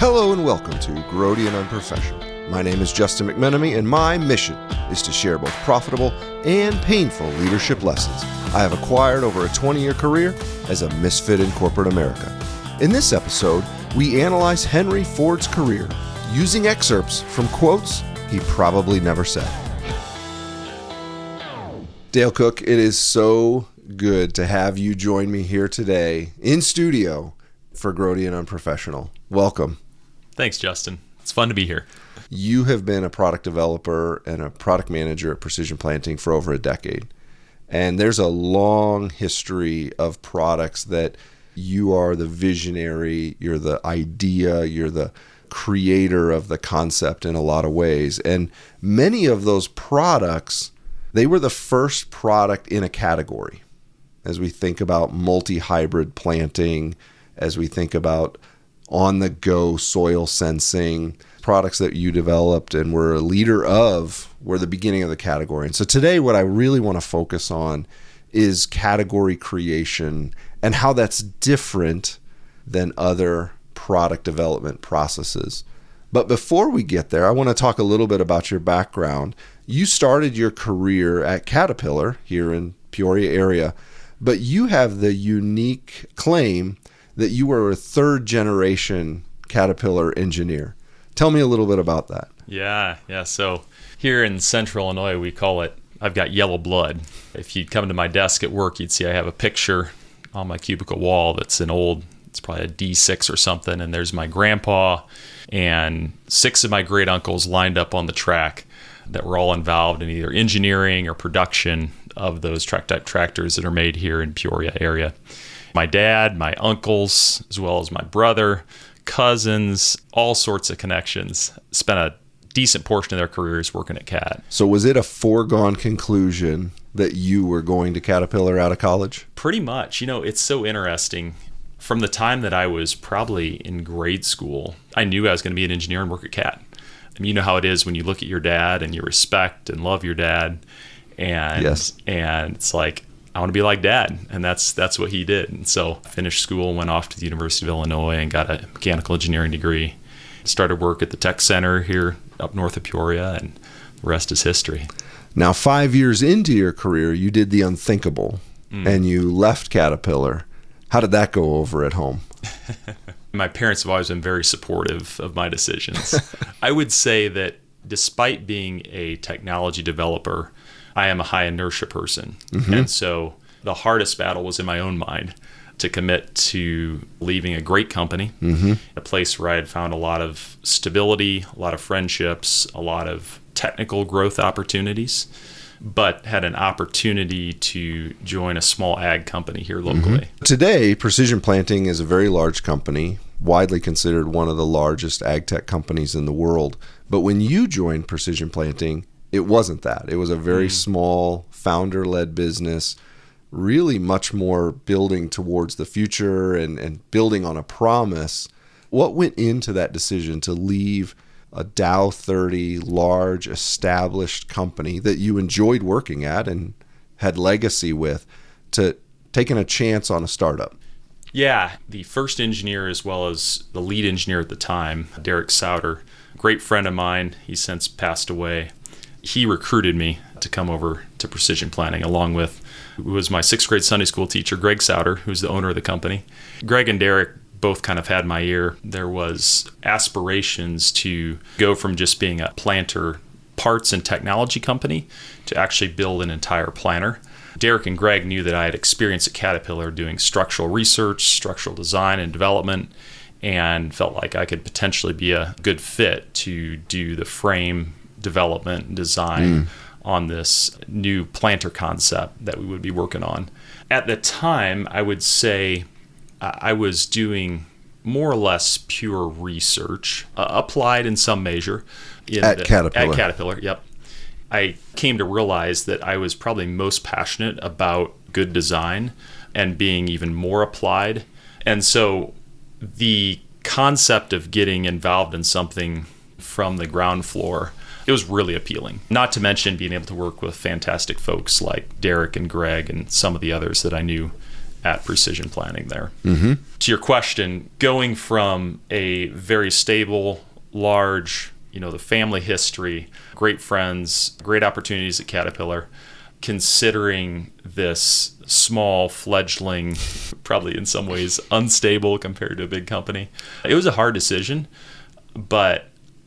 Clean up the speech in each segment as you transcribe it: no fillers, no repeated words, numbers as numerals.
Hello and welcome to Grody and Unprofessional. My name is Justin McMenamy, and my mission is to share both profitable and painful leadership lessons I have acquired over a 20-year career as a misfit in corporate America. In this episode, we analyze Henry Ford's career using excerpts from quotes he probably never said. Dale Koch, it is so good to have you join me here today in studio for Grody and Unprofessional. Welcome. Thanks, Justin. It's fun to be here. You have been a product developer and a product manager at Precision Planting for over a decade. And there's a long history of products that you are the visionary, you're the idea, you're the creator of the concept in a lot of ways. And many of those products, they were the first product in a category. As we think about multi-hybrid planting, as we think about on-the-go soil sensing, products that you developed and were a leader of were the beginning of the category. And so today what I really want to focus on is category creation and how that's different than other product development processes. But before we get there, I want to talk a little bit about your background. You started your career at Caterpillar here in Peoria area, but you have the unique claim that you were a third generation Caterpillar engineer. Tell me a little bit about that. Yeah. So here in central Illinois, we call it, I've got yellow blood. If you'd come to my desk at work, you'd see I have a picture on my cubicle wall that's it's probably a D6 or something. And there's my grandpa and 6 of my great uncles lined up on the track that were all involved in either engineering or production of those track type tractors that are made here in Peoria area. My dad, my uncles, as well as my brother, cousins, all sorts of connections, spent a decent portion of their careers working at Cat. So was it a foregone conclusion that you were going to Caterpillar out of college? Pretty much. It's so interesting. From the time that I was probably in grade school, I knew I was going to be an engineer and work at Cat. I mean, you know how it is when you look at your dad and you respect and love your dad. And, yes. And it's like, I want to be like Dad, and that's what he did. And so I finished school and went off to the University of Illinois and got a mechanical engineering degree. Started work at the tech center here up north of Peoria, and the rest is history. Now, 5 years into your career, you did the unthinkable, and you left Caterpillar. How did that go over at home? My parents have always been very supportive of my decisions. I would say that despite being a technology developer, I am a high inertia person. Mm-hmm. And so the hardest battle was in my own mind to commit to leaving a great company, a place where I had found a lot of stability, a lot of friendships, a lot of technical growth opportunities, but had an opportunity to join a small ag company here locally. Mm-hmm. Today, Precision Planting is a very large company, widely considered one of the largest ag tech companies in the world. But when you joined Precision Planting, it wasn't that. It was a very small, founder-led business, really much more building towards the future and building on a promise. What went into that decision to leave a Dow 30 large, established company that you enjoyed working at and had legacy with to taking a chance on a startup? Yeah, the first engineer as well as the lead engineer at the time, Derek Souter, great friend of mine. He's since passed away. He recruited me to come over to Precision Planting along with who was my 6th grade Sunday school teacher, Greg Souter, who's the owner of the company. Greg and Derek both kind of had my ear. There was aspirations to go from just being a planter parts and technology company to actually build an entire planter. Derek and Greg knew that I had experience at Caterpillar doing structural research, structural design and development, and felt like I could potentially be a good fit to do the frame development and design on this new planter concept that we would be working on. At the time, I would say I was doing more or less pure research, applied in some measure. At Caterpillar. At Caterpillar, yep. I came to realize that I was probably most passionate about good design and being even more applied. And so the concept of getting involved in something from the ground floor, it was really appealing. Not to mention being able to work with fantastic folks like Derek and Greg and some of the others that I knew at Precision Planting there. Mm-hmm. To your question, going from a very stable, large, the family history, great friends, great opportunities at Caterpillar, considering this small fledgling, probably in some ways unstable compared to a big company, it was a hard decision, but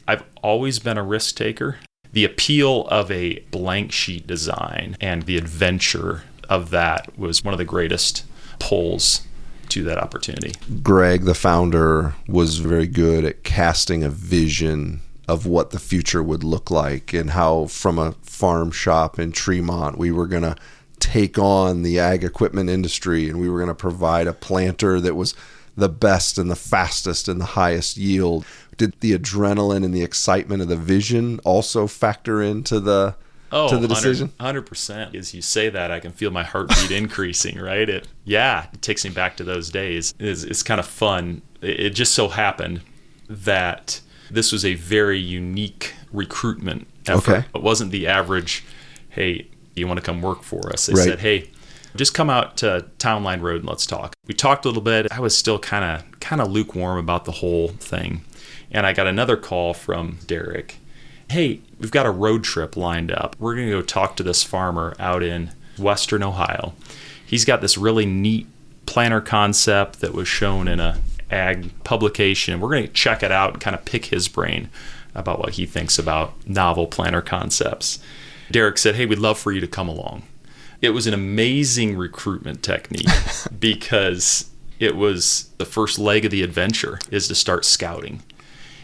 I've always been a risk taker. The appeal of a blank sheet design and the adventure of that was one of the greatest pulls to that opportunity. Greg, the founder, was very good at casting a vision of what the future would look like and how from a farm shop in Tremont, we were going to take on the ag equipment industry and we were going to provide a planter that was the best and the fastest and the highest yield. Did the adrenaline and the excitement of the vision also factor into the decision? 100%. As you say that, I can feel my heartbeat increasing, right? It takes me back to those days. It's kind of fun. It just so happened that this was a very unique recruitment effort. Okay. It wasn't the average, hey, you want to come work for us? They Right. said, hey, just come out to Town Line Road and let's talk. We talked a little bit. I was still kind of lukewarm about the whole thing. And I got another call from Derek. Hey, we've got a road trip lined up. We're going to go talk to this farmer out in Western Ohio. He's got this really neat planter concept that was shown in a ag publication. We're going to check it out and kind of pick his brain about what he thinks about novel planter concepts. Derek said, hey, we'd love for you to come along. It was an amazing recruitment technique because it was the first leg of the adventure is to start scouting.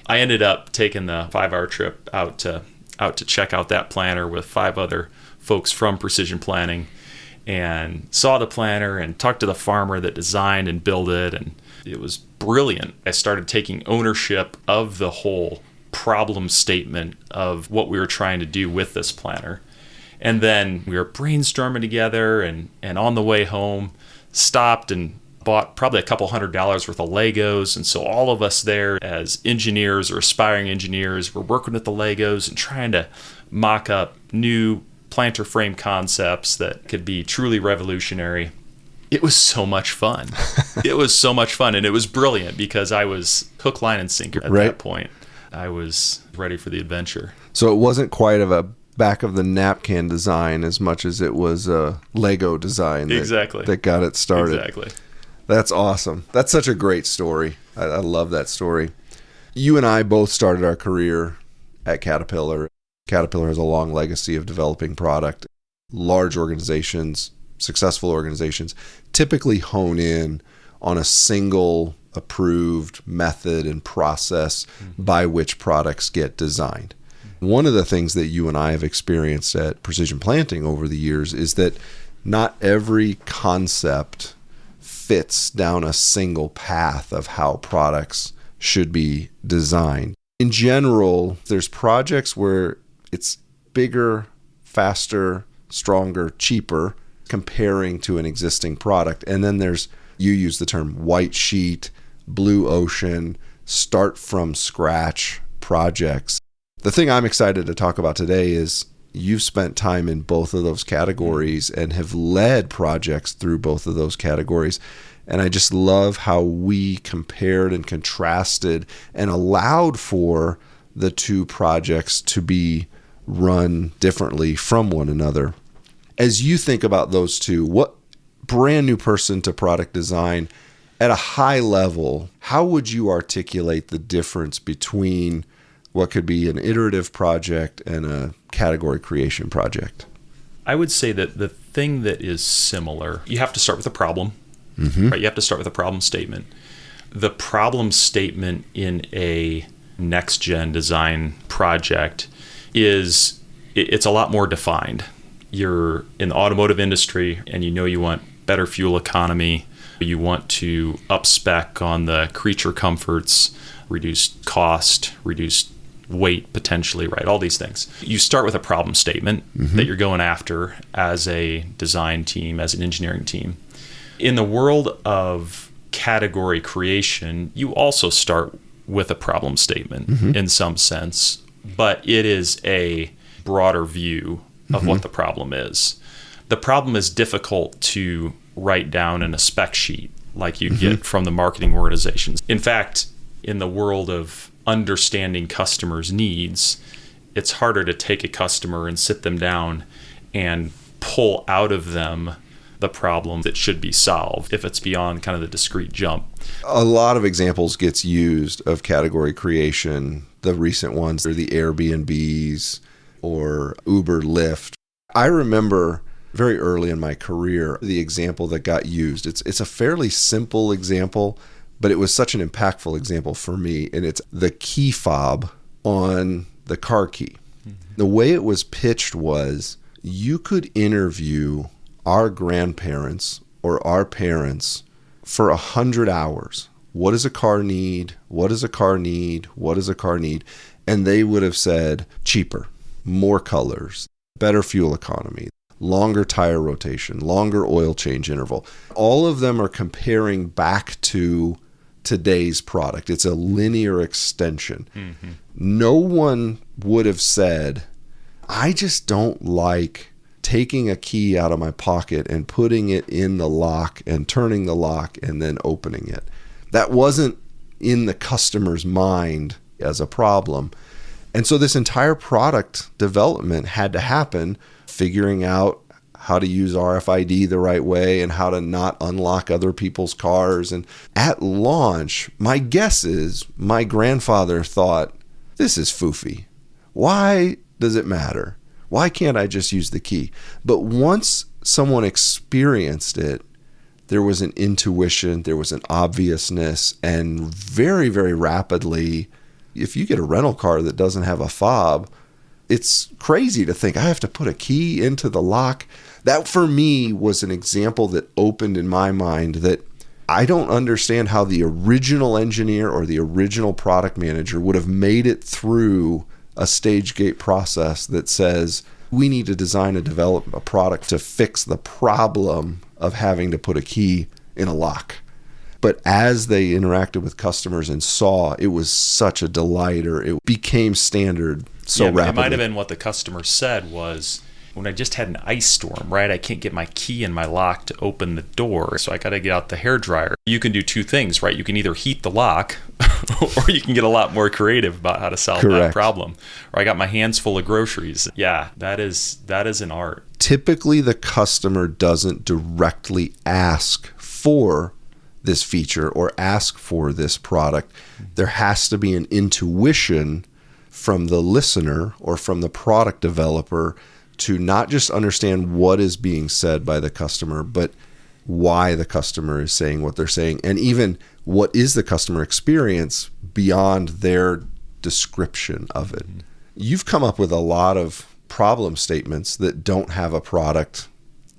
I ended up taking the 5-hour trip out to check out that planter with 5 other folks from Precision Planting and saw the planter and talked to the farmer that designed and built it, and it was brilliant. I started taking ownership of the whole problem statement of what we were trying to do with this planter. And then we were brainstorming together and on the way home stopped and bought probably a couple $100 worth of Legos. And so all of us there as engineers or aspiring engineers were working with the Legos and trying to mock up new planter frame concepts that could be truly revolutionary. It was so much fun. It was so much fun. And it was brilliant because I was hook, line, and sinker at that point. I was ready for the adventure. So it wasn't quite of a back of the napkin design as much as it was a Lego design that got it started. Exactly. That's awesome. That's such a great story. I love that story. You and I both started our career at Caterpillar. Caterpillar has a long legacy of developing product. Large organizations, successful organizations, typically hone in on a single approved method and process by which products get designed. One of the things that you and I have experienced at Precision Planting over the years is that not every concept fits down a single path of how products should be designed. In general, there's projects where it's bigger, faster, stronger, cheaper comparing to an existing product. And then there's, you use the term white sheet, blue ocean, start from scratch projects. The thing I'm excited to talk about today is you've spent time in both of those categories and have led projects through both of those categories. And I just love how we compared and contrasted and allowed for the two projects to be run differently from one another. As you think about those two, what brand new person to product design at a high level, how would you articulate the difference between what could be an iterative project and a category creation project? I would say that the thing that is similar, you have to start with a problem, right? You have to start with a problem statement. The problem statement in a next-gen design project it's a lot more defined. You're in the automotive industry and you want better fuel economy. You want to up-spec on the creature comforts, reduce cost, reduce weight potentially, right? All these things. You start with a problem statement that you're going after as a design team, as an engineering team. In the world of category creation, you also start with a problem statement in some sense, but it is a broader view of what the problem is. The problem is difficult to write down in a spec sheet like you get from the marketing organizations. In fact, in the world of understanding customers' needs, it's harder to take a customer and sit them down and pull out of them the problem that should be solved if it's beyond kind of the discrete jump. A lot of examples gets used of category creation. The recent ones are the Airbnbs or Uber, Lyft. I remember very early in my career, the example that got used. It's a fairly simple example, but it was such an impactful example for me. And it's the key fob on the car key. The way it was pitched was you could interview our grandparents or our parents for 100 hours. What does a car need? What does a car need? What does a car need? And they would have said cheaper, more colors, better fuel economy, longer tire rotation, longer oil change interval. All of them are comparing back to today's product. It's a linear extension. No one would have said, I just don't like taking a key out of my pocket and putting it in the lock and turning the lock and then opening it. That wasn't in the customer's mind as a problem. And so this entire product development had to happen, figuring out how to use RFID the right way and how to not unlock other people's cars. And at launch, my guess is my grandfather thought, this is foofy. Why does it matter? Why can't I just use the key? But once someone experienced it, there was an intuition, there was an obviousness, and very, very rapidly, if you get a rental car that doesn't have a fob, it's crazy to think I have to put a key into the lock. That for me was an example that opened in my mind that I don't understand how the original engineer or the original product manager would have made it through a stage gate process that says we need to design and develop a product to fix the problem of having to put a key in a lock. But as they interacted with customers and saw, it was such a delight, or it became standard so rapidly. It might have been what the customer said was, when I just had an ice storm, right? I can't get my key in my lock to open the door, so I got to get out the hairdryer. You can do two things, right? You can either heat the lock or you can get a lot more creative about how to solve that problem. Or I got my hands full of groceries. Yeah, that is an art. Typically, the customer doesn't directly ask for this feature or ask for this product. There has to be an intuition from the listener or from the product developer to not just understand what is being said by the customer, but why the customer is saying what they're saying, and even what is the customer experience beyond their description of it. You've come up with a lot of problem statements that don't have a product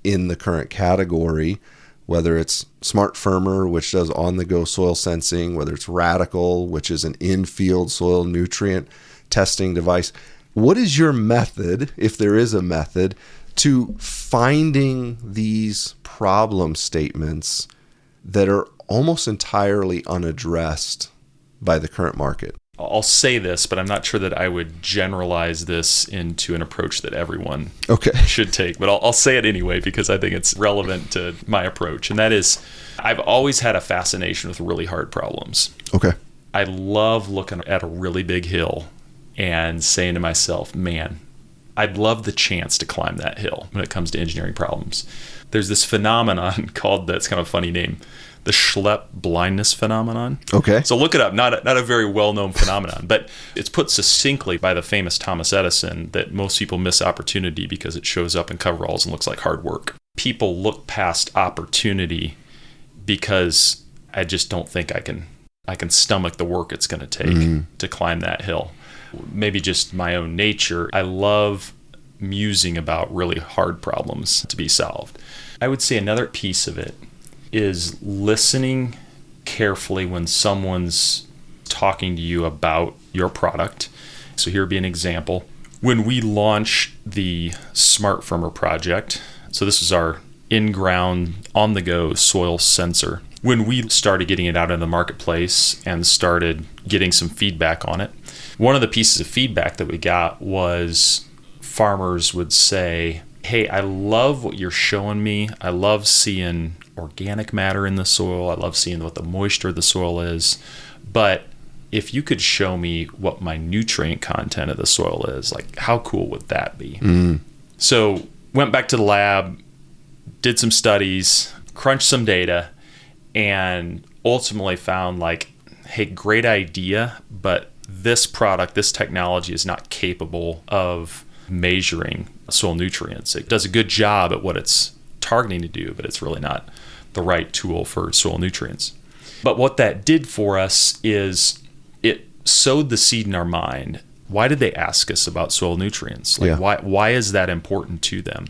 in the current category, whether it's Smart Firmer, which does on-the-go soil sensing, whether it's Radical, which is an in-field soil nutrient testing device. What is your method, if there is a method, to finding these problem statements that are almost entirely unaddressed by the current market? I'll say this, but I'm not sure that I would generalize this into an approach that everyone should take. But I'll say it anyway because I think it's relevant to my approach. And that is, I've always had a fascination with really hard problems. Okay. I love looking at a really big hill and saying to myself, man, I'd love the chance to climb that hill when it comes to engineering problems. There's this phenomenon called, that's kind of a funny name, the Schlepp blindness phenomenon. Okay. So look it up. Not a very well-known phenomenon, but it's put succinctly by the famous Thomas Edison that most people miss opportunity because it shows up in coveralls and looks like hard work. People look past opportunity because I just don't think I can stomach the work it's going to take to climb that hill. Maybe just my own nature. I love musing about really hard problems to be solved. I would say another piece of it is listening carefully when someone's talking to you about your product. So here would be an example. When we launched the Smart Firmer project, so this is our in-ground, on-the-go soil sensor. When we started getting it out in the marketplace and started getting some feedback on it, one of the pieces of feedback that we got was farmers would say, hey, I love what you're showing me. I love seeing organic matter in the soil. I love seeing what the moisture of the soil is. But if you could show me what my nutrient content of the soil is, like how cool would that be? So went back to the lab, did some studies, crunched some data, and ultimately found like, hey, great idea, but this product, this technology is not capable of measuring soil nutrients. It does a good job at what it's targeting to do, but it's really not the right tool for soil nutrients. But what that did for us is it sowed the seed in our mind. Why did they ask us about soil nutrients? Why is that important to them?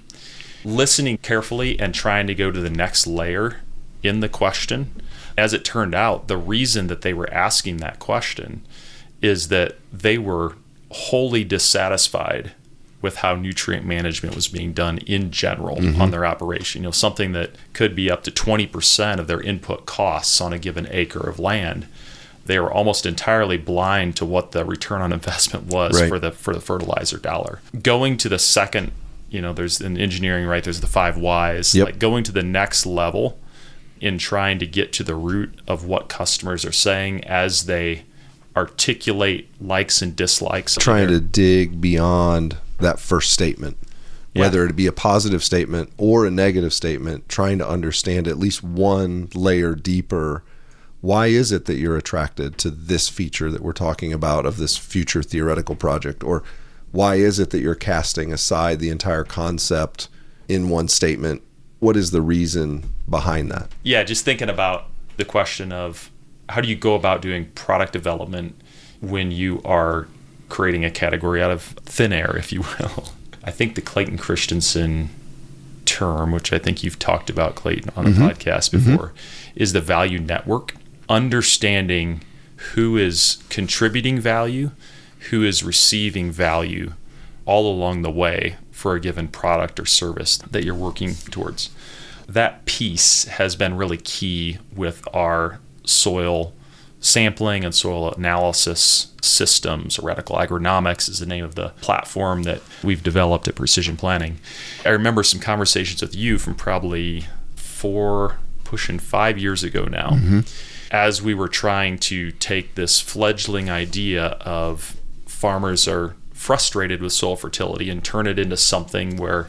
Listening carefully and trying to go to the next layer in the question. As it turned out, the reason that they were asking that question is that they were wholly dissatisfied with how nutrient management was being done in general on their operation. Something that could be up to 20% of their input costs on a given acre of land. They were almost entirely blind to what the return on investment was for the fertilizer dollar. Going to the second, there's in engineering, right? There's the 5 whys. Like going to the next level in trying to get to the root of what customers are saying as they articulate likes and dislikes. Trying to dig beyond that first statement, whether it be a positive statement or a negative statement, trying to understand at least one layer deeper. Why is it that you're attracted to this feature that we're talking about of this future theoretical project? Or why is it that you're casting aside the entire concept in one statement? What is the reason behind that? Yeah, just thinking about the question of how do you go about doing product development when you are creating a category out of thin air, if you will. I think the Clayton Christensen term, which I think you've talked about, Clayton, on a podcast before, is the value network. Understanding who is contributing value, who is receiving value all along the way for a given product or service that you're working towards. That piece has been really key with our soil sampling and soil analysis systems. Radical Agronomics is the name of the platform that we've developed at Precision Planting. I remember some conversations with you from probably 4, pushing 5 years ago now, as we were trying to take this fledgling idea of farmers are frustrated with soil fertility and turn it into something where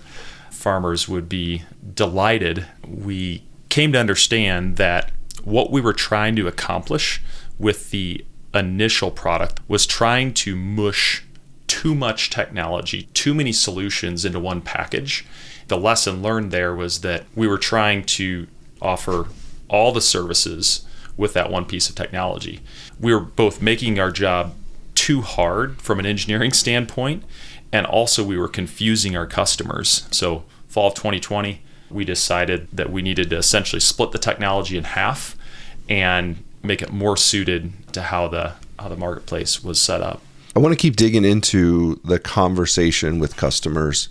farmers would be delighted. We came to understand that what we were trying to accomplish with the initial product was trying to mush too much technology, too many solutions into one package. The lesson learned there was that we were trying to offer all the services with that one piece of technology. We were both making our job too hard from an engineering standpoint, and also we were confusing our customers. So fall of 2020, we decided that we needed to essentially split the technology in half and make it more suited to how the marketplace was set up. I want to keep digging into the conversation with customers.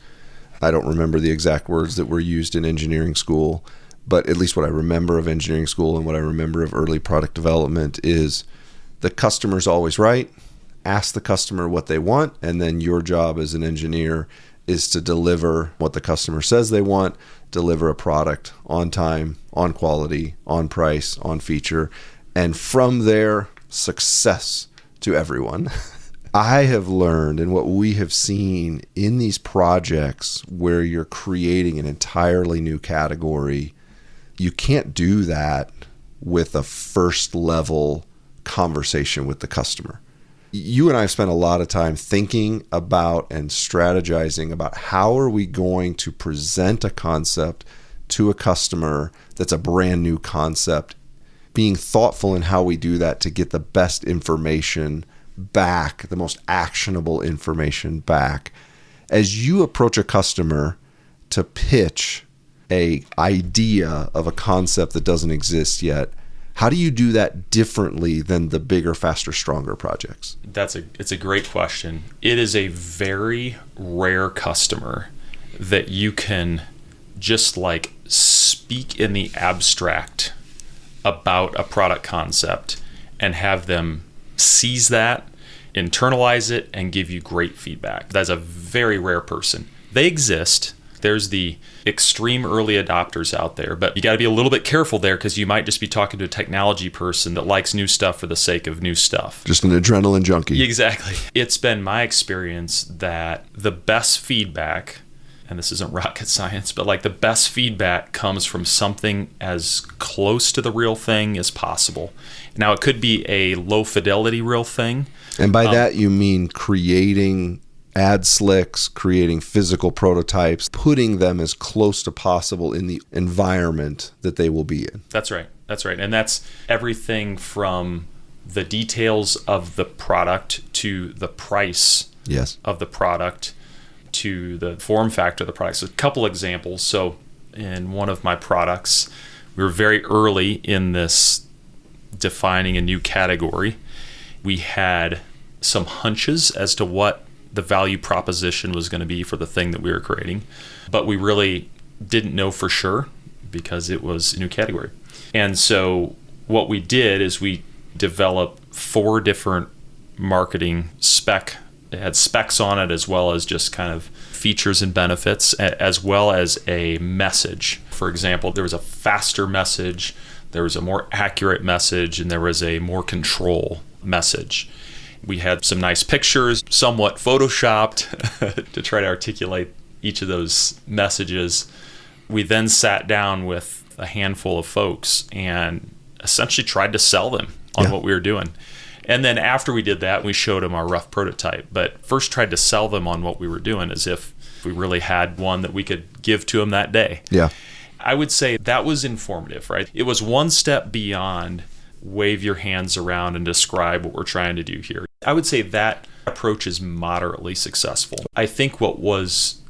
I don't remember the exact words that were used in engineering school, but at least what I remember of engineering school and what I remember of early product development is the customer's always right. Ask the customer what they want, and then your job as an engineer is to deliver what the customer says they want, deliver a product on time, on quality, on price, on feature, and from there, success to everyone. I have learned, and what we have seen in these projects where you're creating an entirely new category, you can't do that with a first level conversation with the customer. You and I have spent a lot of time thinking about and strategizing about how are we going to present a concept to a customer that's a brand new concept, being thoughtful in how we do that to get the best information back, the most actionable information back. As you approach a customer to pitch an idea of a concept that doesn't exist yet, how do you do that differently than the bigger, faster, stronger projects? It's a great question. It is a very rare customer that you can just like speak in the abstract about a product concept and have them seize that, internalize it, and give you great feedback. That's a very rare person. They exist. There's the extreme early adopters out there, but you got to be a little bit careful there because you might just be talking to a technology person that likes new stuff for the sake of new stuff. Just an adrenaline junkie. Exactly. It's been my experience that the best feedback, and this isn't rocket science, but like the best feedback comes from something as close to the real thing as possible. Now, it could be a low fidelity real thing. And by that, you mean creating ad slicks, creating physical prototypes, putting them as close to possible in the environment that they will be in. That's right. That's right. And that's everything from the details of the product to the price of the product to the form factor of the product. So a couple examples. So in one of my products, we were very early in this defining a new category. We had some hunches as to what the value proposition was going to be for the thing that we were creating, but we really didn't know for sure because it was a new category. And so what we did is we developed 4 different marketing spec. It had specs on it as well as just kind of features and benefits, as well as a message. For example, there was a faster message, there was a more accurate message, and there was a more control message. We had some nice pictures, somewhat photoshopped to try to articulate each of those messages. We then sat down with a handful of folks and essentially tried to sell them on what we were doing. And then after we did that, we showed them our rough prototype. But first tried to sell them on what we were doing as if we really had one that we could give to them that day. Yeah. I would say that was informative, right? It was one step beyond wave your hands around and describe what we're trying to do here. I would say that approach is moderately successful. I think what was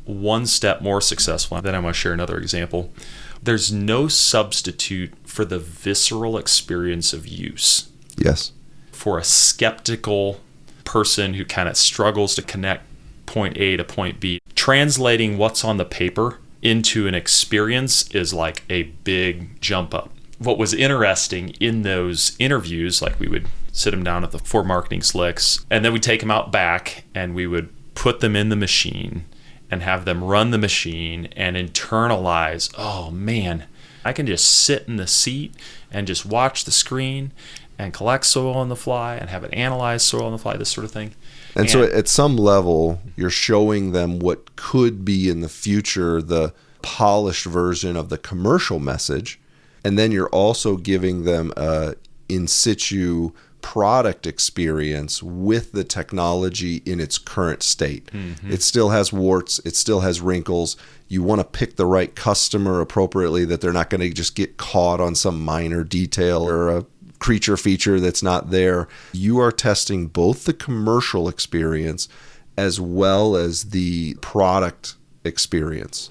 one step more successful, then I'm going to share another example. There's no substitute for the visceral experience of use. Yes. For a skeptical person who kind of struggles to connect point A to point B, translating what's on the paper into an experience is like a big jump up. What was interesting in those interviews, like we would sit them down at the 4 marketing slicks, and then we'd take them out back and we would put them in the machine and have them run the machine and internalize, oh man, I can just sit in the seat and just watch the screen and collect soil on the fly and have it analyze soil on the fly, this sort of thing. And so at some level, you're showing them what could be in the future the polished version of the commercial message. And then you're also giving them a in situ product experience with the technology in its current state. Mm-hmm. It still has warts. It still has wrinkles. You want to pick the right customer appropriately, that they're not going to just get caught on some minor detail or a creature feature that's not there. You are testing both the commercial experience as well as the product experience.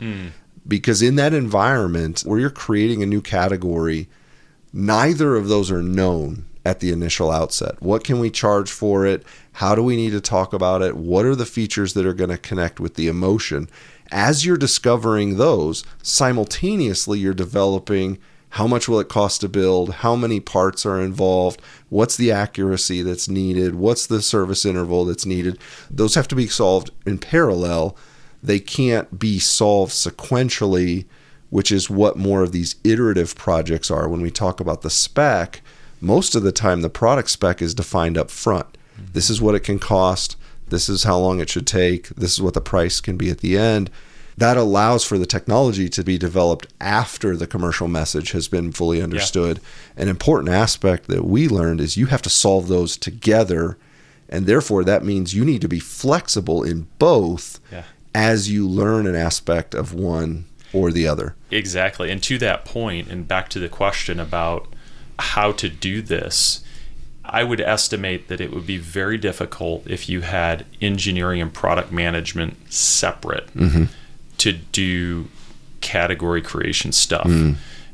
Because in that environment where you're creating a new category, neither of those are known at the initial outset. What can we charge for it? How do we need to talk about it? What are the features that are going to connect with the emotion? As you're discovering those, simultaneously you're developing how much will it cost to build? How many parts are involved? What's the accuracy that's needed? What's the service interval that's needed? Those have to be solved in parallel. They can't be solved sequentially, which is what more of these iterative projects are. When we talk about the spec, most of the time the product spec is defined up front. Mm-hmm. This is what it can cost. This is how long it should take. This is what the price can be at the end. That allows for the technology to be developed after the commercial message has been fully understood. Yeah. An important aspect that we learned is you have to solve those together, and therefore that means you need to be flexible in both as you learn an aspect of one or the other. Exactly. And to that point, and back to the question about how to do this, I would estimate that it would be very difficult if you had engineering and product management separate to do category creation stuff,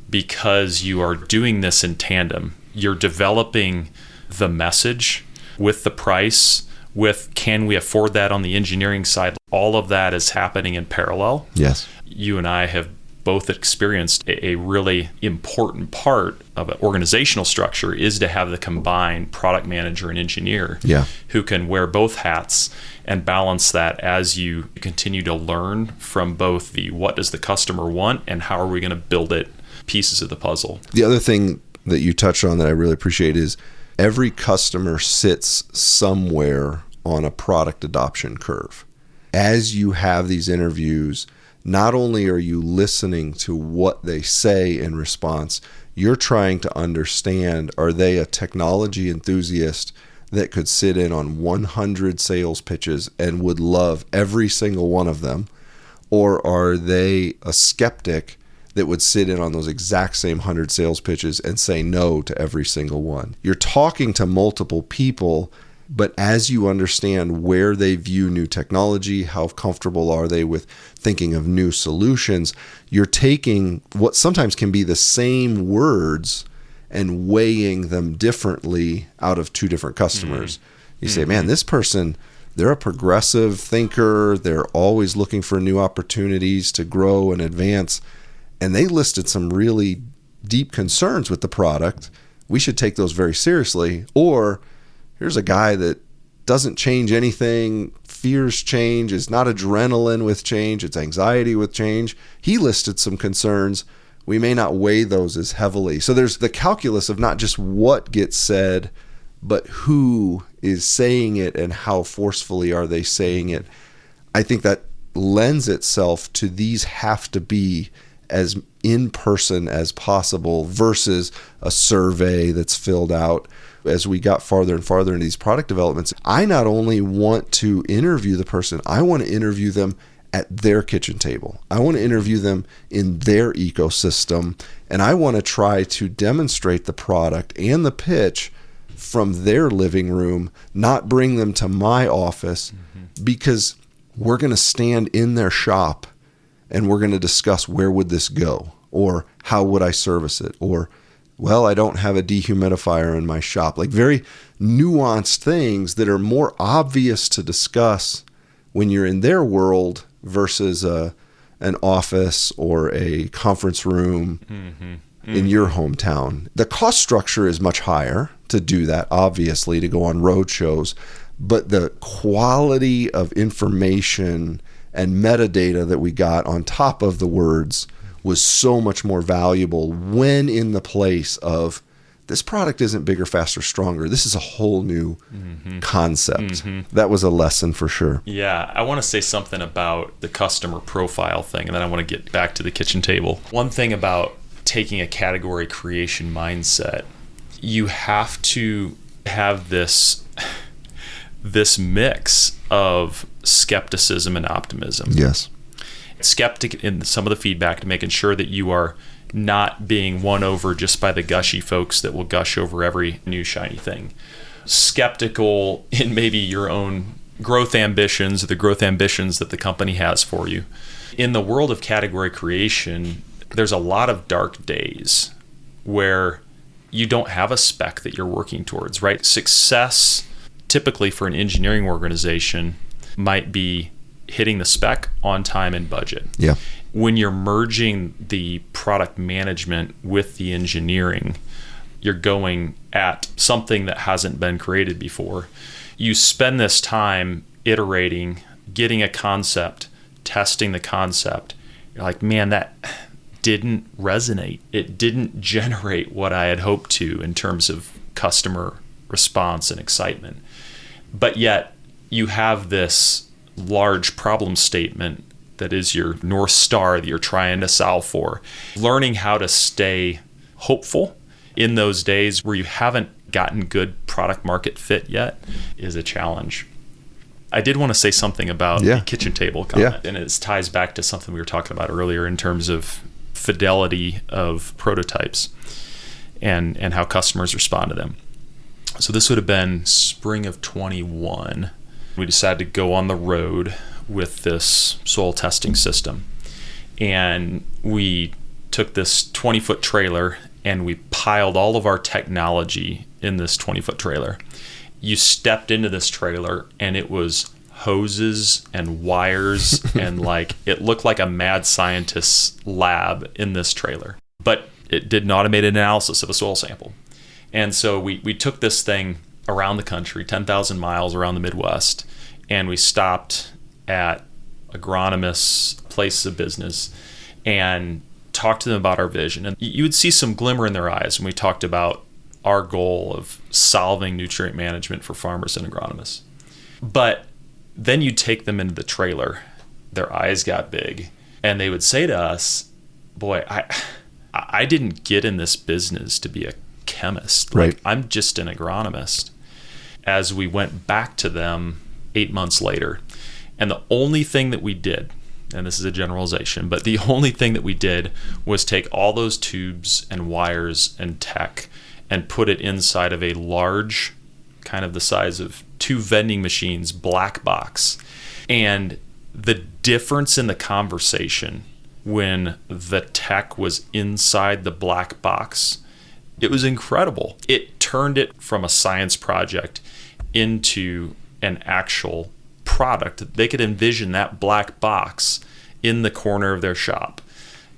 because you are doing this in tandem. You're developing the message with the price, with can we afford that on the engineering side. All of that is happening in parallel. Yes. You and I have both experienced a really important part of an organizational structure is to have the combined product manager and engineer who can wear both hats and balance that as you continue to learn from both the what does the customer want and how are we going to build it pieces of the puzzle. The other thing that you touched on that I really appreciate is every customer sits somewhere on a product adoption curve. As you have these interviews, not only are you listening to what they say in response, you're trying to understand, are they a technology enthusiast that could sit in on 100 sales pitches and would love every single one of them? Or are they a skeptic that would sit in on those exact same 100 sales pitches and say no to every single one? You're talking to multiple people, but as you understand where they view new technology, how comfortable are they with thinking of new solutions, you're taking what sometimes can be the same words and weighing them differently out of two different customers. You say, man, this person, they're a progressive thinker. They're always looking for new opportunities to grow and advance. And they listed some really deep concerns with the product. We should take those very seriously. Or here's a guy that doesn't change anything, fears change, is not adrenaline with change, it's anxiety with change. He listed some concerns. We may not weigh those as heavily. So there's the calculus of not just what gets said, but who is saying it and how forcefully are they saying it. I think that lends itself to these have to be as in person as possible versus a survey that's filled out. As we got farther and farther into these product developments, I not only want to interview the person, I want to interview them at their kitchen table. I want to interview them in their ecosystem, and I want to try to demonstrate the product and the pitch from their living room, not bring them to my office, because we're going to stand in their shop and we're going to discuss where would this go, or how would I service it, or well, I don't have a dehumidifier in my shop. Like very nuanced things that are more obvious to discuss when you're in their world versus an office or a conference room in your hometown. The cost structure is much higher to do that, obviously, to go on road shows, but the quality of information and metadata that we got on top of the words was so much more valuable when in the place of this product isn't bigger, faster, stronger. This is a whole new concept. That was a lesson for sure. Yeah, I want to say something about the customer profile thing, and then I want to get back to the kitchen table. One thing about taking a category creation mindset, you have to have this mix of skepticism and optimism. Yes. Skeptic in some of the feedback, to making sure that you are not being won over just by the gushy folks that will gush over every new shiny thing. Skeptical in maybe your own growth ambitions, or the growth ambitions that the company has for you. In the world of category creation, there's a lot of dark days where you don't have a spec that you're working towards, right? Success, typically for an engineering organization, might be hitting the spec on time and budget. Yeah. When you're merging the product management with the engineering, you're going at something that hasn't been created before. You spend this time iterating, getting a concept, testing the concept. You're like, man, that didn't resonate. It didn't generate what I had hoped to in terms of customer response and excitement. But yet you have this large problem statement that is your North Star that you're trying to solve for. Learning how to stay hopeful in those days where you haven't gotten good product market fit yet is a challenge. I did want to say something about the kitchen table comment, and it ties back to something we were talking about earlier in terms of fidelity of prototypes and how customers respond to them. So this would have been spring of 21. We decided to go on the road with this soil testing system. And we took this 20-foot trailer and we piled all of our technology in this 20-foot trailer. You stepped into this trailer and it was hoses and wires and like it looked like a mad scientist's lab in this trailer. But it did an automated analysis of a soil sample. And so we took this thing around the country, 10,000 miles around the Midwest, and we stopped at agronomists, places of business, and talked to them about our vision. And you would see some glimmer in their eyes when we talked about our goal of solving nutrient management for farmers and agronomists. But then you take them into the trailer, their eyes got big, and they would say to us, boy, I didn't get in this business to be a chemist. Right. Like, I'm just an agronomist. As we went back to them 8 months later, and the only thing that we did, and this is a generalization, but the only thing that we did was take all those tubes and wires and tech and put it inside of a large, kind of the size of 2 vending machines, black box. And the difference in the conversation when the tech was inside the black box, it was incredible. It turned it from a science project into an actual product. They could envision that black box in the corner of their shop,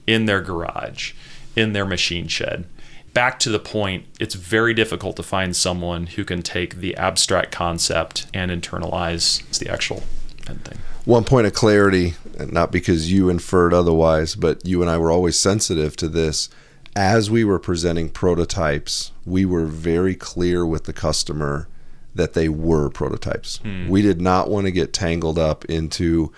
in their garage, in their machine shed. Back to the point, it's very difficult to find someone who can take the abstract concept and internalize the actual end thing. One point of clarity, not because you inferred otherwise, but you and I were always sensitive to this. As we were presenting prototypes, we were very clear with the customer that they were prototypes. We did not want to get tangled up into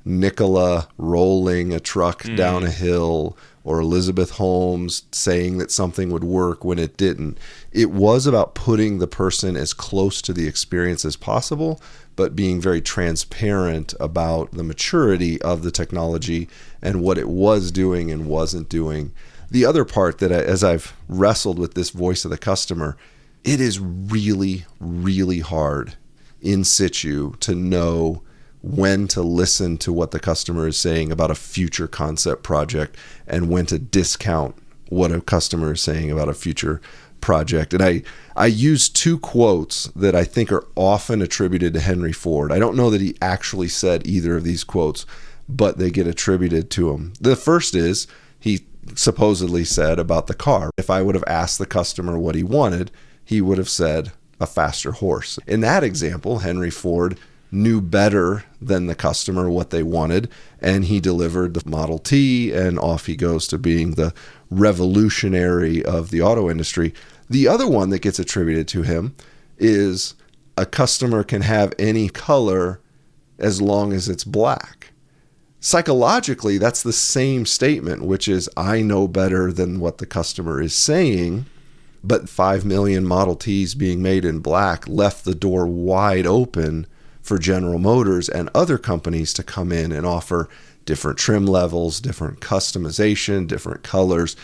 Nikola rolling a truck down a hill or Elizabeth Holmes saying that something would work when it didn't. It was about putting the person as close to the experience as possible, but being very transparent about the maturity of the technology and what it was doing and wasn't doing. The other part that as I've wrestled with this voice of the customer, it is really, really hard in situ to know when to listen to what the customer is saying about a future concept project and when to discount what a customer is saying about a future project. And I use 2 quotes that I think are often attributed to Henry Ford. I don't know that he actually said either of these quotes, but they get attributed to him. The first is he supposedly said about the car, if I would have asked the customer what he wanted, he would have said a faster horse. In that example, Henry Ford knew better than the customer what they wanted, and he delivered the Model T, and off he goes to being the revolutionary of the auto industry. The other one that gets attributed to him is a customer can have any color as long as it's black. Psychologically, that's the same statement, which is I know better than what the customer is saying, but 5 million Model Ts being made in black left the door wide open for General Motors and other companies to come in and offer different trim levels, different customization, different colors.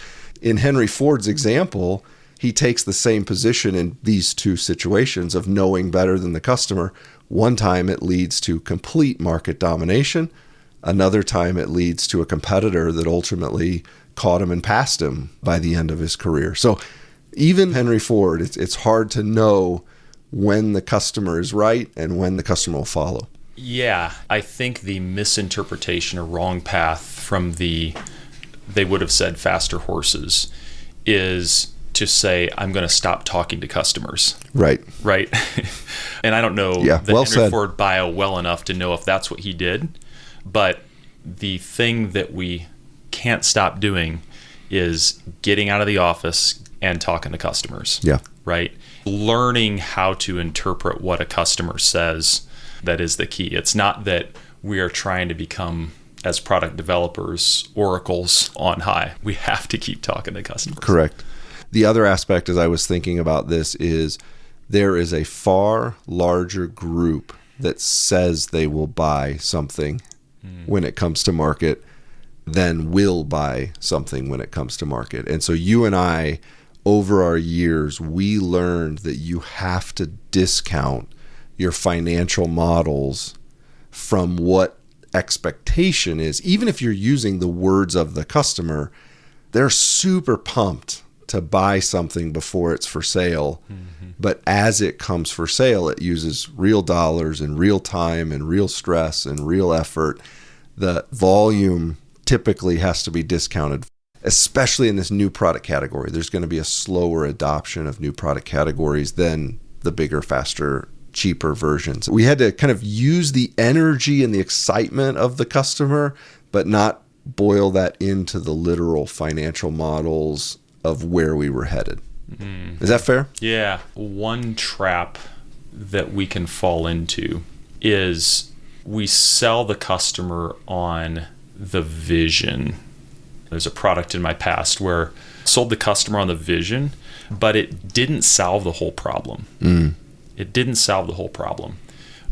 In Henry Ford's example, he takes the same position in these 2 situations of knowing better than the customer. One time it leads to complete market domination. Another time it leads to a competitor that ultimately caught him and passed him by the end of his career. So even Henry Ford, it's hard to know when the customer is right and when the customer will follow. Yeah, I think the misinterpretation or wrong path from they would have said faster horses is to say, I'm going to stop talking to customers. Right. Right. And I don't know the Henry Ford bio well enough to know if that's what he did. But the thing that we can't stop doing is getting out of the office and talking to customers. Yeah. Right. Learning how to interpret what a customer says, that is the key. It's not that we are trying to become, as product developers, oracles on high. We have to keep talking to customers. Correct. The other aspect, as I was thinking about this, is there is a far larger group that says they will buy something when it comes to market than will buy something when it comes to market. And so you and I, over our years, we learned that you have to discount your financial models from what expectation is. Even if you're using the words of the customer, they're super pumped to buy something before it's for sale. But as it comes for sale, it uses real dollars and real time and real stress and real effort. The volume typically has to be discounted, especially in this new product category. There's going to be a slower adoption of new product categories than the bigger, faster, cheaper versions. We had to kind of use the energy and the excitement of the customer, but not boil that into the literal financial models of where we were headed. Is that fair? Yeah. One trap that we can fall into is we sell the customer on the vision. There's a product in my past where I sold the customer on the vision, but it didn't solve the whole problem. It didn't solve the whole problem.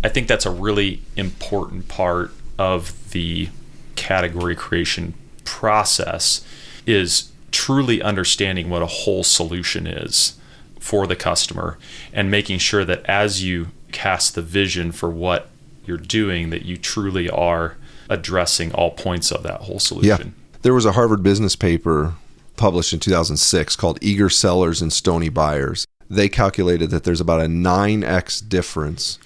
I think that's a really important part of the category creation process, is truly understanding what a whole solution is for the customer and making sure that as you cast the vision for what you're doing, that you truly are addressing all points of that whole solution. Yeah. There was a Harvard business paper published in 2006 called Eager Sellers and Stony Buyers. They calculated that there's about a 9x difference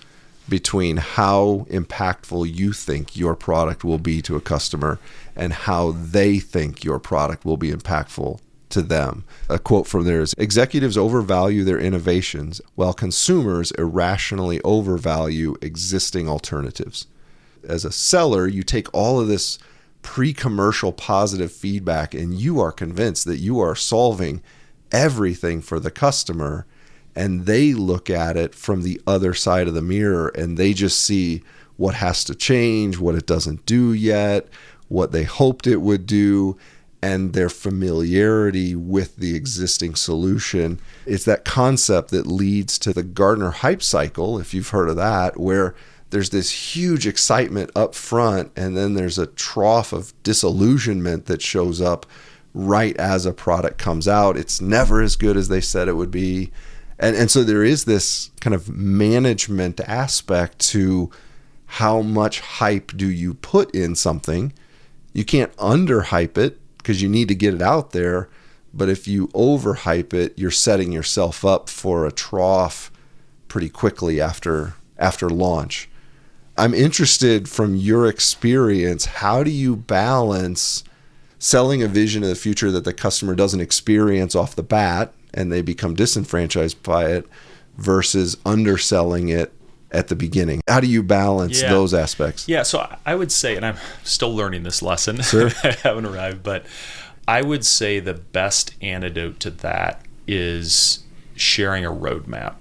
between how impactful you think your product will be to a customer and how they think your product will be impactful to them. A quote from there is, "Executives overvalue their innovations while consumers irrationally overvalue existing alternatives." As a seller, you take all of this pre-commercial positive feedback and you are convinced that you are solving everything for the customer, and they look at it from the other side of the mirror and they just see what has to change, what it doesn't do yet, what they hoped it would do, and their familiarity with the existing solution. It's that concept that leads to the Gartner hype cycle, if you've heard of that, where there's this huge excitement up front and then there's a trough of disillusionment that shows up right as a product comes out. It's never as good as they said it would be. And so there is this kind of management aspect to how much hype do you put in something. You can't underhype it because you need to get it out there. But if you overhype it, you're setting yourself up for a trough pretty quickly after launch. I'm interested, from your experience, how do you balance selling a vision of the future that the customer doesn't experience off the bat and they become disenfranchised by it versus underselling it at the beginning? How do you balance those aspects? Yeah, so I would say, and I'm still learning this lesson, sure. I haven't arrived, but I would say the best antidote to that is sharing a roadmap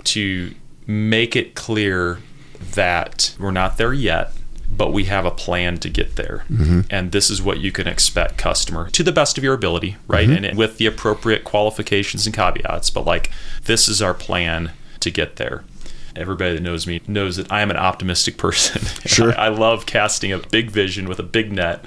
to make it clear that we're not there yet, but we have a plan to get there. And this is what you can expect, customer, to the best of your ability, right? And with the appropriate qualifications and caveats, but like, this is our plan to get there. Everybody that knows me knows that I am an optimistic person. Sure. I love casting a big vision with a big net,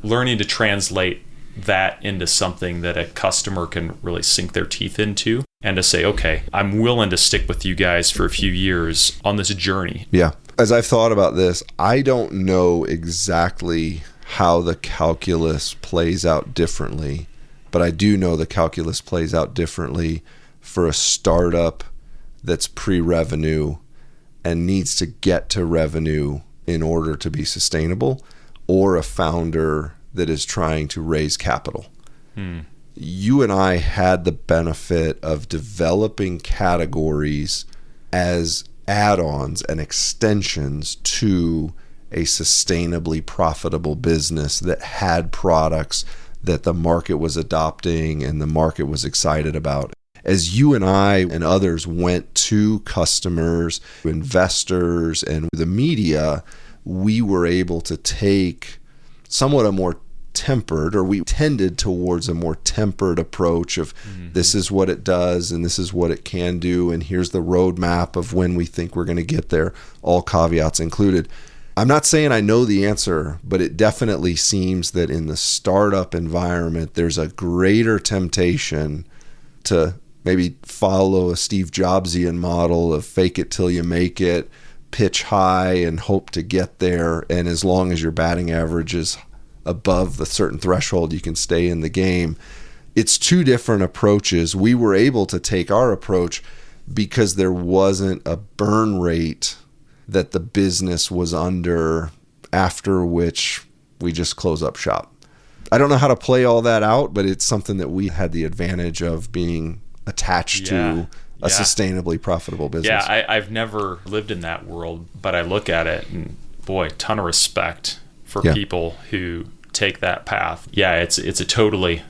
learning to translate that into something that a customer can really sink their teeth into, and to say, okay, I'm willing to stick with you guys for a few years on this journey. Yeah. As I've thought about this, I don't know exactly how the calculus plays out differently, but I do know the calculus plays out differently for a startup that's pre-revenue and needs to get to revenue in order to be sustainable, or a founder that is trying to raise capital. You and I had the benefit of developing categories as add-ons and extensions to a sustainably profitable business that had products that the market was adopting and the market was excited about. As you and I and others went to customers, investors, and the media, we were able to take somewhat a more tempered, or we tended towards a more tempered approach of this is what it does and this is what it can do, and here's the roadmap of when we think we're going to get there, all caveats included. I'm not saying I know the answer, but it definitely seems that in the startup environment, there's a greater temptation to maybe follow a Steve Jobsian model of fake it till you make it, pitch high and hope to get there, and as long as your batting average is above the certain threshold, you can stay in the game. it's two different approaches. We were able to take our approach because there wasn't a burn rate that the business was under, after which we just close up shop. I don't know how to play all that out, but it's something that we had the advantage of being attached to a sustainably profitable business. Yeah, I've never lived in that world, but I look at it and boy, ton of respect for people who take that path. Yeah, it's a totally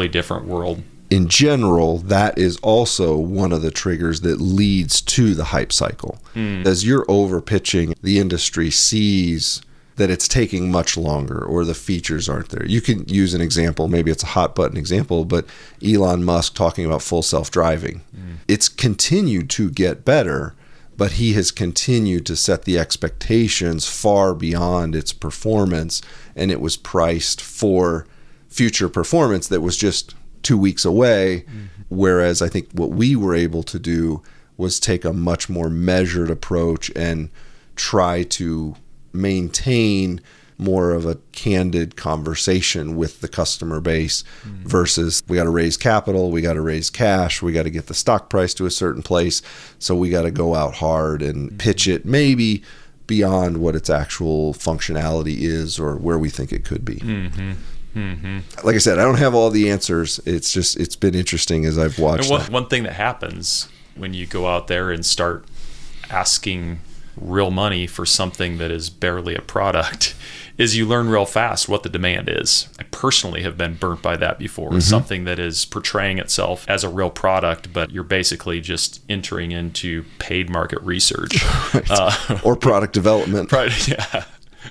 different world. In general, that is also one of the triggers that leads to the hype cycle. As you're over pitching, the industry sees that it's taking much longer or the features aren't there. You can use an example, maybe it's a hot button example, but Elon Musk talking about full self-driving. It's continued to get better, but he has continued to set the expectations far beyond its performance, and it was priced for future performance that was just 2 weeks away. Whereas I think what we were able to do was take a much more measured approach and try to maintain more of a candid conversation with the customer base versus we got to raise capital, we got to raise cash, we got to get the stock price to a certain place, so we got to go out hard and pitch it maybe beyond what its actual functionality is or where we think it could be. Like I said, I don't have all the answers. It's been interesting as I've watched. And one thing that happens when you go out there and start asking real money for something that is barely a product is you learn real fast what the demand is. I personally have been burnt by that before. Something that is portraying itself as a real product, but you're basically just entering into paid market research. Or product development. Yeah.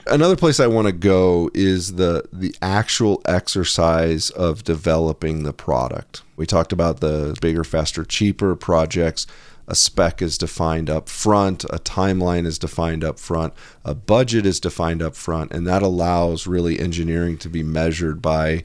Another place I want to go is the actual exercise of developing the product. We talked about the bigger, faster, cheaper projects. A spec is defined up front, a timeline is defined up front, a budget is defined up front, and that allows really engineering to be measured by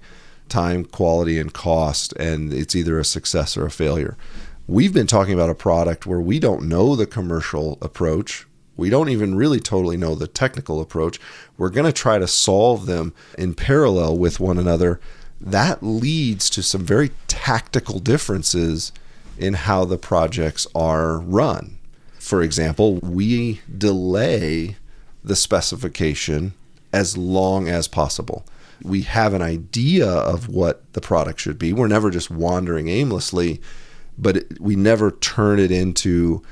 time, quality, and cost, and it's either a success or a failure. We've been talking about a product where we don't know the commercial approach. We don't even really totally know the technical approach. We're going to try to solve them in parallel with one another. That leads to some very tactical differences in how the projects are run. For example, we delay the specification as long as possible. We have an idea of what the product should be. We're never just wandering aimlessly, but we never turn it into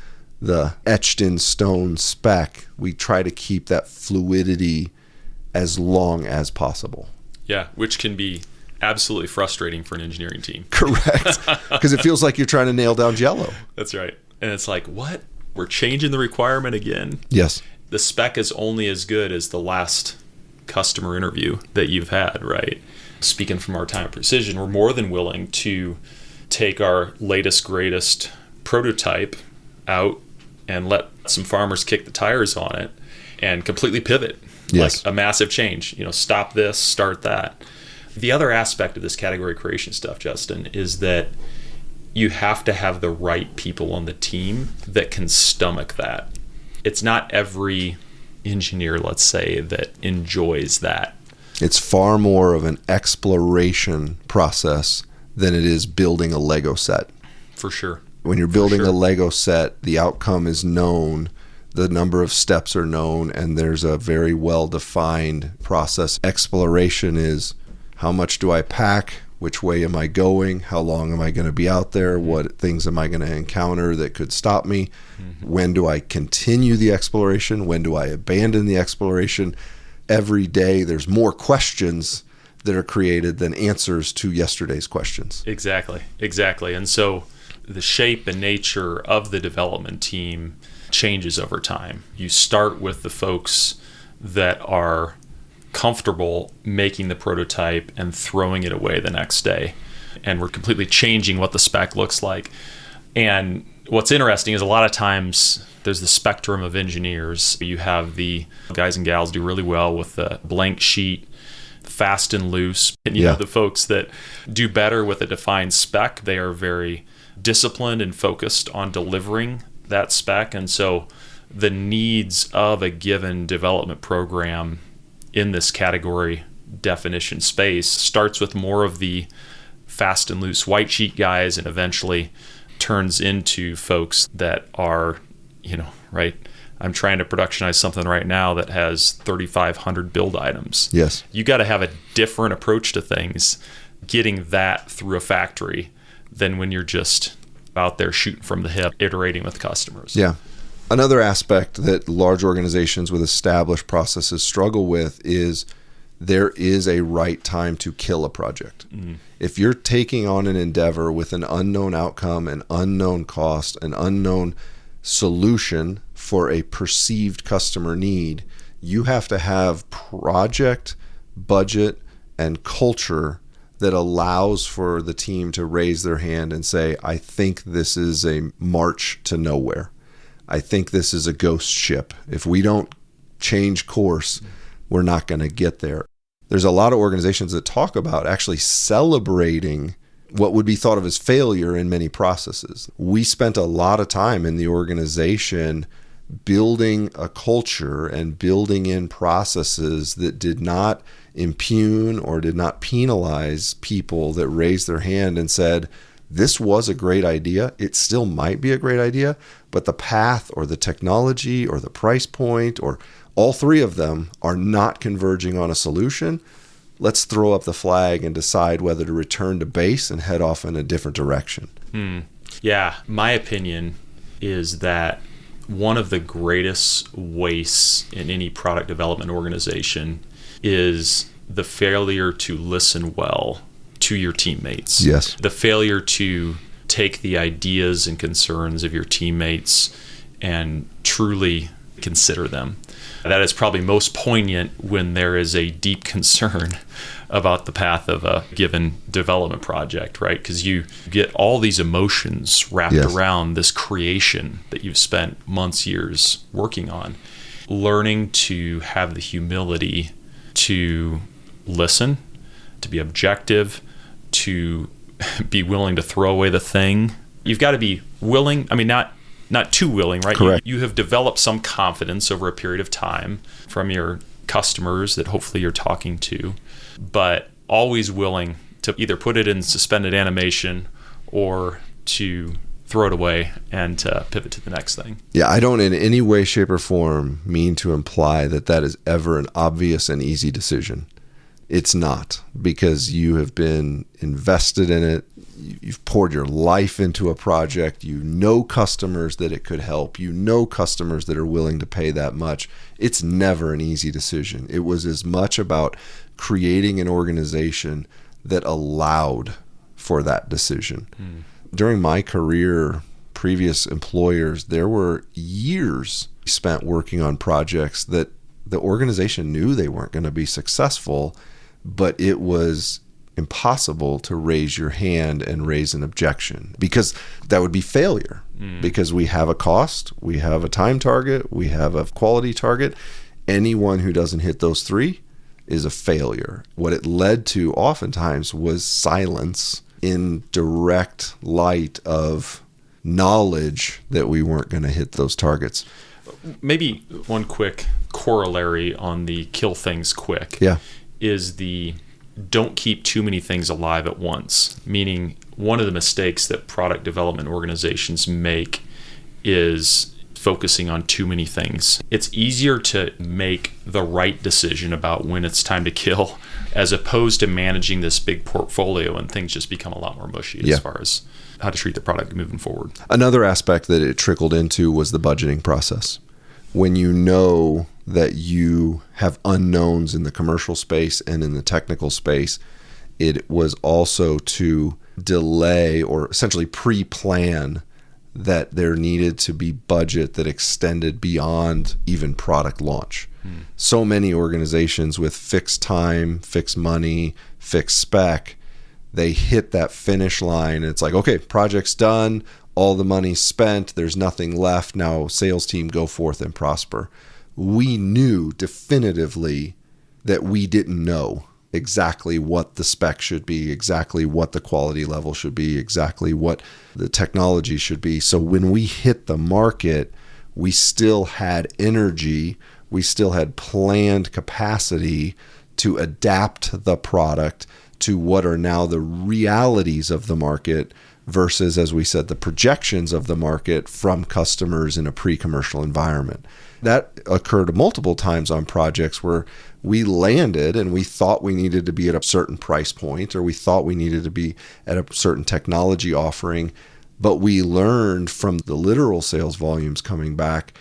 the etched in stone spec. We try to keep that fluidity as long as possible. Yeah, which can be absolutely frustrating for an engineering team. Correct. Because it feels like you're trying to nail down Jell-O. That's right. And it's like, what? We're changing the requirement again? Yes. The spec is only as good as the last customer interview that you've had, right? Speaking from our time at Precision, we're more than willing to take our latest, greatest prototype out and let some farmers kick the tires on it and completely pivot. Yes. Like a massive change. Stop this, start that. The other aspect of this category creation stuff, Justin, is that you have to have the right people on the team that can stomach that. It's not every engineer, let's say, that enjoys that. It's far more of an exploration process than it is building a Lego set. For sure. When you're building a Lego set, the outcome is known, the number of steps are known, and there's a very well-defined process. Exploration is, how much do I pack? Which way am I going? How long am I going to be out there? What things am I going to encounter that could stop me? When do I continue the exploration? When do I abandon the exploration? Every day there's more questions that are created than answers to yesterday's questions. Exactly. And so the shape and nature of the development team changes over time. You start with the folks that are comfortable making the prototype and throwing it away the next day. And we're completely changing what the spec looks like. And what's interesting is a lot of times there's the spectrum of engineers. You have the guys and gals do really well with the blank sheet, fast and loose. And you have the folks that do better with a defined spec. They are very disciplined and focused on delivering that spec. And so the needs of a given development program in this category definition space starts with more of the fast and loose white sheet guys and eventually turns into folks that are, right? I'm trying to productionize something right now that has 3,500 build items. Yes. You got to have a different approach to things, getting that through a factory than when you're just out there shooting from the hip, iterating with customers. Yeah. Another aspect that large organizations with established processes struggle with is there is a right time to kill a project. If you're taking on an endeavor with an unknown outcome, an unknown cost, an unknown solution for a perceived customer need, you have to have project, budget, and culture that allows for the team to raise their hand and say, I think this is a march to nowhere. I think this is a ghost ship. If we don't change course, we're not going to get there. There's a lot of organizations that talk about actually celebrating what would be thought of as failure in many processes. We spent a lot of time in the organization building a culture and building in processes that did not impugn or did not penalize people that raised their hand and said, this was a great idea. It still might be a great idea, but the path or the technology or the price point or all three of them are not converging on a solution. Let's throw up the flag and decide whether to return to base and head off in a different direction. Yeah, my opinion is that one of the greatest wastes in any product development organization is the failure to listen well to your teammates. Yes. The failure to take the ideas and concerns of your teammates and truly consider them. That is probably most poignant when there is a deep concern about the path of a given development project, right? Because you get all these emotions wrapped around this creation that you've spent months, years working on. Learning to have the humility to listen, to be objective, to be willing to throw away the thing. You've got to be willing, not too willing, right? Correct. You have developed some confidence over a period of time from your customers that hopefully you're talking to, but always willing to either put it in suspended animation or to throw it away and to pivot to the next thing. Yeah, I don't in any way, shape, or form mean to imply that that is ever an obvious and easy decision. It's not, because you have been invested in it. You've poured your life into a project. You know customers that it could help. You know customers that are willing to pay that much. It's never an easy decision. It was as much about creating an organization that allowed for that decision. During my career, previous employers, there were years spent working on projects that the organization knew they weren't going to be successful, but it was impossible to raise your hand and raise an objection, because that would be failure. Because we have a cost, we have a time target, we have a quality target. Anyone who doesn't hit those three is a failure. What it led to oftentimes was silence in direct light of knowledge that we weren't going to hit those targets. Maybe one quick corollary on the kill things quick is the don't keep too many things alive at once. Meaning, one of the mistakes that product development organizations make is focusing on too many things. It's easier to make the right decision about when it's time to kill, as opposed to managing this big portfolio and things just become a lot more mushy as far as how to treat the product moving forward. Another Another aspect that it trickled into was the budgeting process. When you know that you have unknowns in the commercial space and in the technical space, it was also to delay or essentially pre-plan that there needed to be budget that extended beyond even product launch. So many organizations with fixed time, fixed money, fixed spec, they hit that finish line and it's like, okay, project's done, all the money's spent, there's nothing left, now sales team go forth and prosper. We knew definitively that we didn't know exactly what the spec should be, exactly what the quality level should be, exactly what the technology should be. So when we hit the market, we still had energy, we still had planned capacity to adapt the product, to what are now the realities of the market versus, as we said, the projections of the market from customers in a pre-commercial environment. That occurred multiple times on projects where we landed and we thought we needed to be at a certain price point, or we thought we needed to be at a certain technology offering, but we learned from the literal sales volumes coming back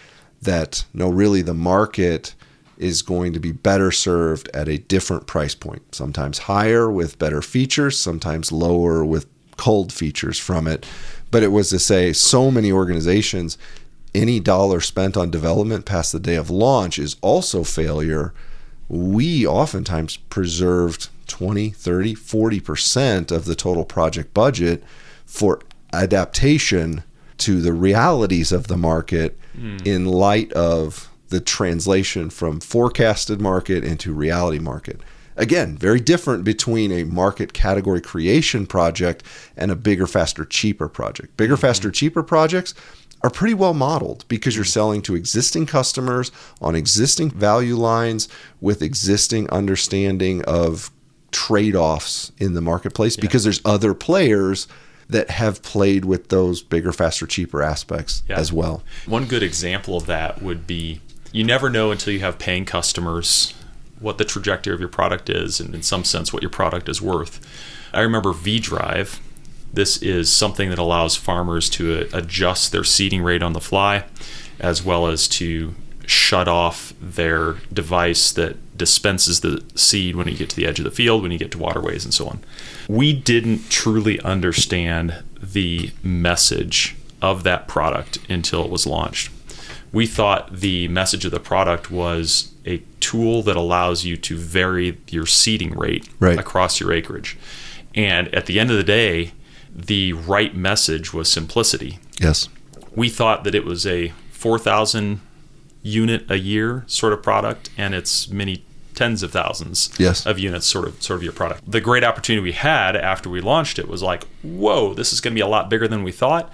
that no, really the market is going to be better served at a different price point, sometimes higher with better features, sometimes lower with cold features from it. But it was to say, so many organizations, any dollar spent on development past the day of launch is also failure. We oftentimes preserved 20, 30, 40% of the total project budget for adaptation to the realities of the market in light of the translation from forecasted market into reality market. Again, very different between a market category creation project and a bigger, faster, cheaper project. Bigger, faster, cheaper projects are pretty well modeled because you're selling to existing customers on existing value lines with existing understanding of trade-offs in the marketplace because there's other players that have played with those bigger, faster, cheaper aspects as well. One good example of that would be, you never know until you have paying customers what the trajectory of your product is, and in some sense what your product is worth. I remember V-Drive. This is something that allows farmers to adjust their seeding rate on the fly, as well as to shut off their device that dispenses the seed when you get to the edge of the field, when you get to waterways and so on. We didn't truly understand the message of that product until it was launched. We thought the message of the product was a tool that allows you to vary your seeding rate across your acreage. And at the end of the day, the right message was simplicity. Yes. We thought that it was a 4,000 unit a year sort of product, and it's many tens of thousands of units sort of your product. The great opportunity we had after we launched it was like, whoa, this is going to be a lot bigger than we thought.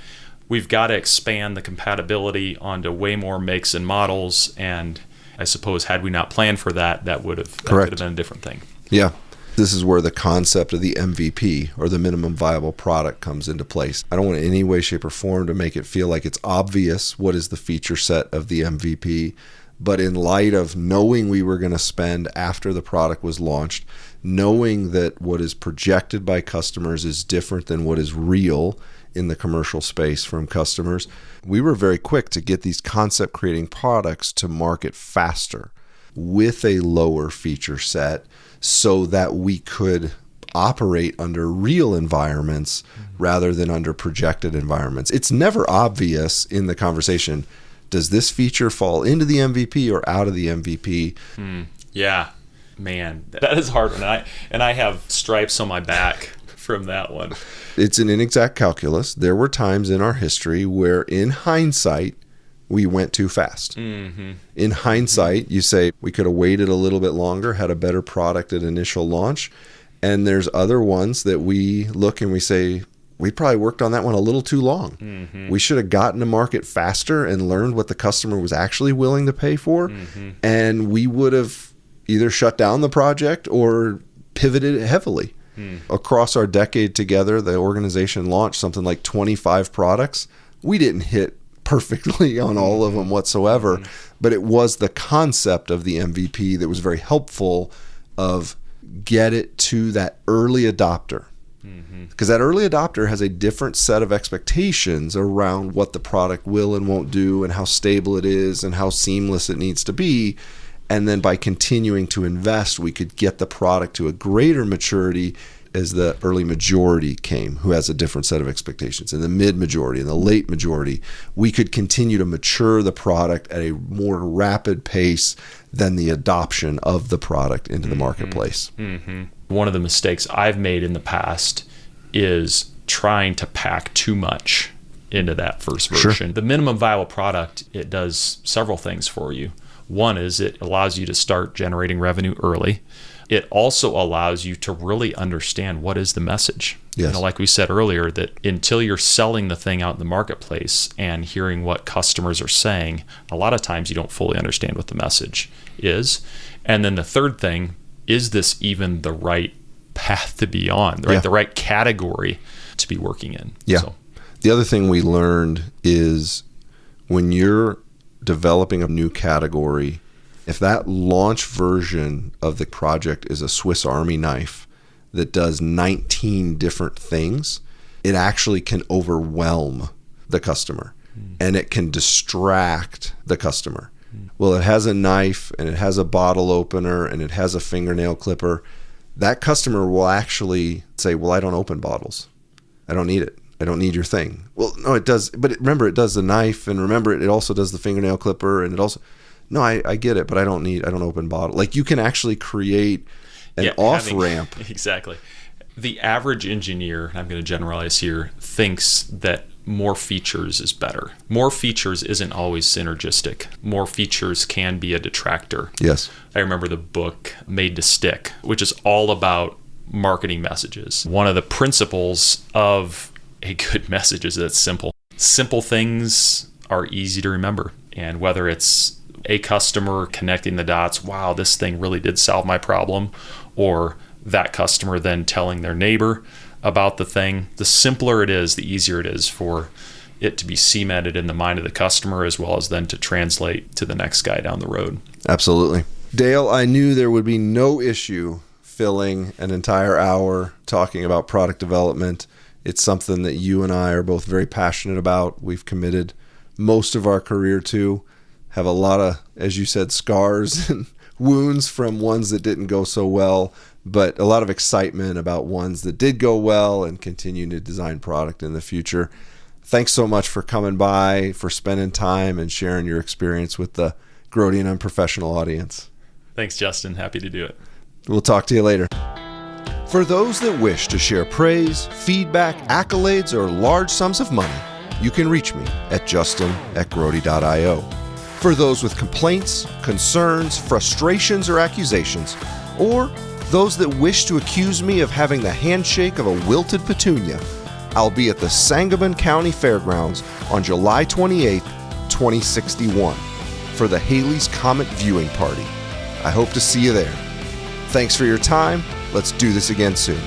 We've got to expand the compatibility onto way more makes and models. And I suppose had we not planned for that, that could have been a different thing. Yeah. This is where the concept of the MVP, or the minimum viable product, comes into place. I don't want in any way, shape, or form to make it feel like it's obvious what is the feature set of the MVP. But in light of knowing we were going to spend after the product was launched, knowing that what is projected by customers is different than what is real in the commercial space from customers, we were very quick to get these concept creating products to market faster with a lower feature set so that we could operate under real environments rather than under projected environments. It's never obvious in the conversation, does this feature fall into the MVP or out of the MVP? Yeah, man, that is hard. And I have stripes on my back from that one. It's an inexact calculus. There were times in our history where, in hindsight, we went too fast. In hindsight, you say we could have waited a little bit longer, had a better product at initial launch. And there's other ones that we look and we say, we probably worked on that one a little too long. We should have gotten to market faster and learned what the customer was actually willing to pay for. And we would have either shut down the project or pivoted it heavily. Across our decade together, the organization launched something like 25 products. We didn't hit perfectly on all of them whatsoever, but it was the concept of the MVP that was very helpful of get it to that early adopter. Because that early adopter has a different set of expectations around what the product will and won't do and how stable it is and how seamless it needs to be. And then by continuing to invest, we could get the product to a greater maturity as the early majority came, who has a different set of expectations. In the mid-majority and the late majority, we could continue to mature the product at a more rapid pace than the adoption of the product into the marketplace. One of the mistakes I've made in the past is trying to pack too much into that first version. The minimum viable product, it does several things for you. One is it allows you to start generating revenue early. It also allows you to really understand what is the message. Like we said earlier, that until you're selling the thing out in the marketplace and hearing what customers are saying, a lot of times you don't fully understand what the message is. And then the third thing, is this even the right path to be on, right? Yeah. The right category to be working in. Yeah. So, the other thing we learned is when you're developing a new category, if that launch version of the project is a Swiss Army knife that does 19 different things, it actually can overwhelm the customer and it can distract the customer. Well, it has a knife and it has a bottle opener and it has a fingernail clipper. That customer will actually say, well, I don't open bottles. I don't need it. I don't need your thing. Well, no, it does. But remember, it does the knife, and remember, it also does the fingernail clipper, and it also, no, I get it, but I don't open bottle. Like, you can actually create an off-ramp. Exactly. The average engineer, I'm going to generalize here, thinks that more features is better. More features isn't always synergistic. More features can be a detractor. Yes. I remember the book Made to Stick, which is all about marketing messages. One of the principles of a good message is that it's simple. Simple things are easy to remember. And whether it's a customer connecting the dots, wow, this thing really did solve my problem, or that customer then telling their neighbor about the thing, the simpler it is, the easier it is for it to be cemented in the mind of the customer, as well as then to translate to the next guy down the road. Absolutely. Dale, I knew there would be no issue filling an entire hour talking about product development. It's something that you and I are both very passionate about. We've committed most of our career to, have a lot of, as you said, scars and wounds from ones that didn't go so well, but a lot of excitement about ones that did go well and continue to design product in the future. Thanks so much for coming by, for spending time and sharing your experience with the Grodian Unprofessional audience. Thanks, Justin. Happy to do it. We'll talk to you later. For those that wish to share praise, feedback, accolades, or large sums of money, you can reach me at justin@grody.io. For those with complaints, concerns, frustrations, or accusations, or those that wish to accuse me of having the handshake of a wilted petunia, I'll be at the Sangamon County Fairgrounds on July 28, 2061 for the Halley's Comet viewing party. I hope to see you there. Thanks for your time. Let's do this again soon.